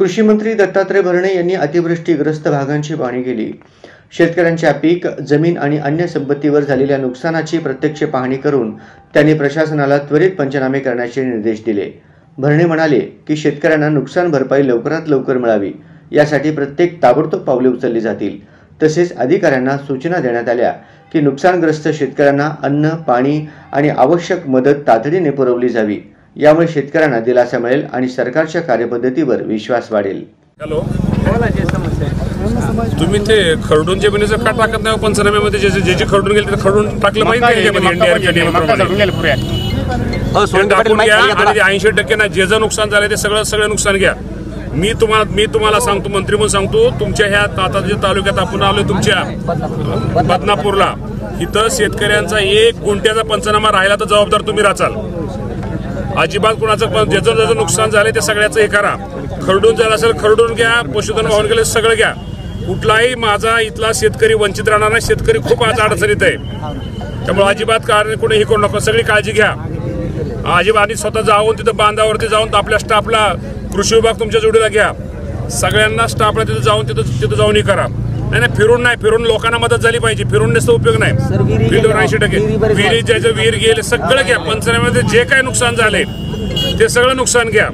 कृषी मंत्री दत्तात्रय भरणे यांनी अतिवृष्टीग्रस्त भागांची पाहणी केली। शेतकऱ्यांच्या पीक, जमीन आणि अन्य संपत्तीवर झालेल्या नुकसानाची प्रत्यक्ष पाहणी करून त्यांनी प्रशासनाला त्वरित पंचनामे करण्याचे निर्देश दिले। भरणे म्हणाले की शेतकऱ्यांना नुकसान भरपाई लवकरात लवकर मिळावी यासाठी प्रत्येक ताबडतोब पावले उचलली जातील। तसेच अधिकाऱ्यांना सूचना देण्यात आल्या की नुकसानग्रस्त शेतकऱ्यांना अन्न, पाणी आणि आवश्यक मदत तातडीने पुरवली जावी। यामुळे शेतकऱ्यांना दिलासा मिळेल आणि सरकारच्या कार्यपद्धतीवर विश्वास वाढेल। हॅलो, तुम्ही ते खरडून जमिनीचं का टाकत नाही? पंचनाम्यामध्ये जे खरडून गेले ते खरडून टाकलं पाहिजे। 80% ना जे नुकसान झालं ते सगळं नुकसान घ्या। मी तुम्हाला सांगतो, मंत्री म्हणून सांगतो, तुमच्या ह्या तालुक्यात आपण आलोय तुमच्या बदनापूरला, इथं शेतकऱ्यांचा 1 गुंठ्याचा पंचनामा राहिला तर जबाबदार तुम्ही राचाल। अजिबात कुणाचं ज्याचं नुकसान झालं ते सगळ्याचं हे करा। खरडून झालं असेल खरडून घ्या, पशुधन वाहून गेले सगळं घ्या। कुठलाही माझा इथला शेतकरी वंचित राहणार नाही। शेतकरी खूप आज अडचणीत आहे, त्यामुळे अजिबात कारण कोणी हे करू नका, सगळी काळजी घ्या अजिबात। आणि स्वतः जाऊन तिथं बांधावरती जाऊन आपल्या स्टाफला, कृषी विभाग तुमच्या जोडीला घ्या, सगळ्यांना स्टाफला तिथं जाऊन हे करा। नाही फिरून लोकांना मदत झाली पाहिजे। फिरून नसतं उपयोग नाही। फील्डवर 80% विहिरी ज्याचं विहीर गेले सगळं घ्या। पंचनाम्यामध्ये जे काय नुकसान झाले ते सगळं नुकसान घ्या।